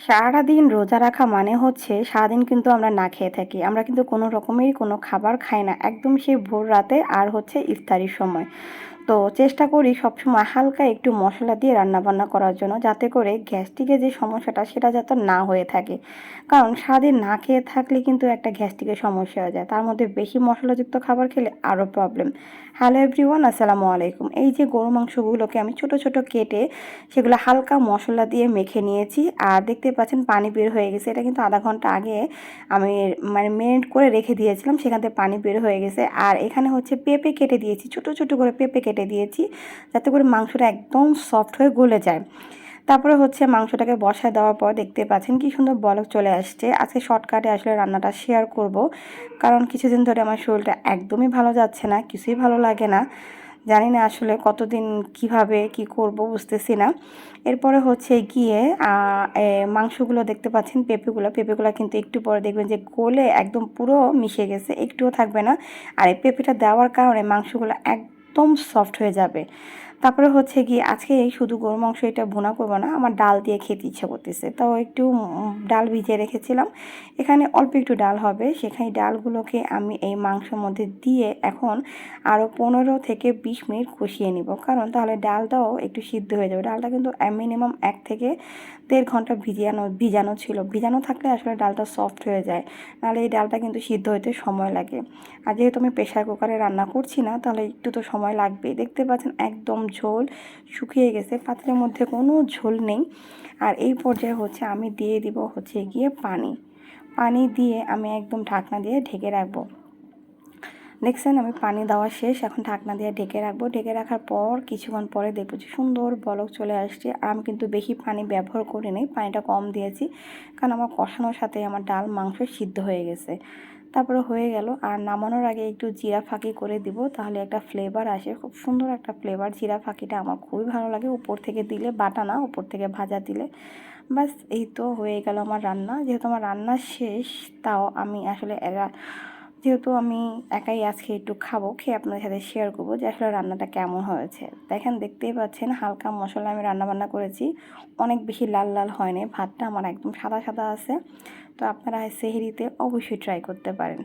সারাটা দিন রোজা রাখা মানে হচ্ছে সারাদিন কিন্তু আমরা না খেয়ে থাকি। আমরা কিন্তু কোনো রকমেরই কোনো খাবার খাই না। একদম সেই ভোর রাতে আর হচ্ছে ইফতারির সময়। তো চেষ্টা করি সবসময় হালকা একটু মশলা দিয়ে রান্নাবান্না করার জন্য, যাতে করে গ্যাস্ট্রিকের যে সমস্যাটা সেটা যাতে না হয়ে থাকে। কারণ সারাদিন না খেয়ে থাকলে কিন্তু একটা গ্যাস্ট্রিকের সমস্যা হয়ে যায়। তার মধ্যে বেশি মশলাযুক্ত খাবার খেলে আরও প্রবলেম। হ্যালো এভরিওয়ান, আসসালামু আলাইকুম। এই যে গরু মাংসগুলোকে আমি ছোট ছোট কেটে সেগুলো হালকা মশলা দিয়ে মেখে নিয়েছি। আর দেখতে পাচ্ছেন পানি বের হয়ে গেছে। এটা কিন্তু আধা ঘন্টা আগে আমি মানে মেরিনেট করে রেখে দিয়েছিলাম, সেখান থেকে পানি বের হয়ে গেছে। আর এখানে হচ্ছে পেঁপে কেটে দিয়েছি, ছোট ছোট করে পেঁপে কেটে দিয়েছি, যাতে করে মাংসটা একদম সফট হয়ে গলে যায়। তারপরে হচ্ছে মাংসটাকে বসায় দেওয়ার পর দেখতে পাচ্ছেন কি সুন্দর বলক চলে আসছে। আজকে শর্টকাটে আসলে রান্নাটা শেয়ার করব, কারণ কিছুদিন ধরে আমার শরীরটা একদমই ভালো যাচ্ছে না, কিছুই ভালো লাগে না। জানি না আসলে কতদিন কিভাবে কি করব বুঝতেছি না। এরপরে হচ্ছে গিয়ে মাংসগুলো দেখতে পাচ্ছেন, পেঁপেগুলো কিন্তু একটু পরে দেখবেন যে গলে একদম পুরো মিশে গেছে, একটুও থাকবে না। আর এই পেঁপেটা দেওয়ার কারণে মাংসগুলো একদম সফট হয়ে যাবে। তারপরে হচ্ছে গিয়ে আজকে এই শুধু গরু মাংস এটা ভুনা করবো না, আমার ডাল দিয়ে খেতে ইচ্ছে করতেছে, তো একটু ডাল ভিজিয়ে রেখেছিলাম। এখানে অল্প একটু ডাল হবে, সেখানে ডালগুলোকে আমি এই মাংসের মধ্যে দিয়ে এখন আরও 15 থেকে 20 মিনিট কষিয়ে নিব, কারণ তাহলে ডালটাও একটু সিদ্ধ হয়ে যাবে। ডালটা কিন্তু মিনিমাম 1 থেকে 1.5 ঘন্টা ভিজানো ছিল। ভিজানো থাকলে আসলে ডালটা সফট হয়ে যায়, নাহলে এই ডালটা কিন্তু সিদ্ধ হতে সময় লাগে। আর যেহেতু আমি প্রেশার কুকারে রান্না করছি না, তাহলে একটু তো সময় লাগবে। দেখতে পাচ্ছেন একদম ঝোল শুকিয়ে গেছে, পাত্রের মধ্যে কোনো ঝোল নেই। আর এই পর্যায়ে হচ্ছে আমি দিয়ে দিব হচ্ছে গিয়ে পানি। পানি দিয়ে আমি একদম ঢাকনা দিয়ে ঢেকে রাখবো। দেখছেন আমি পানি দেওয়া শেষ, এখন ঢাকনা দিয়ে ঢেকে রাখবো। ঢেকে রাখার পর কিছুক্ষণ পরে দেখবো যে সুন্দর বলক চলে আসছে। আর আমি কিন্তু বেশি পানি ব্যবহার করিনি, পানিটা কম দিয়েছি, কারণ আমার কষানোর সাথে আমার ডাল মাংস সিদ্ধ হয়ে গেছে। তারপরে হয়ে গেল। আর নামানোর আগে একটু জিরা ফাঁকি করে দিব, তাহলে একটা ফ্লেভার আসে, খুব সুন্দর একটা ফ্লেভার। জিরা ফাঁকিটা আমার খুবই ভালো লাগে, উপর থেকে দিলে, বাটা না, উপর থেকে ভাজা দিলে। বাস এই তো হয়ে গেল আমার রান্না। যেহেতু আমার রান্না শেষ, তাও আমি আসলে যেহেতু আমি একাই আজকে একটু খাবো, খেয়ে আপনাদের সাথে শেয়ার করবো যে আসলে রান্নাটা কেমন হয়েছে। দেখেন, দেখতেই পাচ্ছেন হালকা মশলা আমি রান্নাবান্না করেছি, অনেক বেশি লাল লাল হয়নি। ভাতটা আমার একদম সাদা সাদা আছে। তো আপনারা সেহরিতে অবশ্যই ট্রাই করতে পারেন।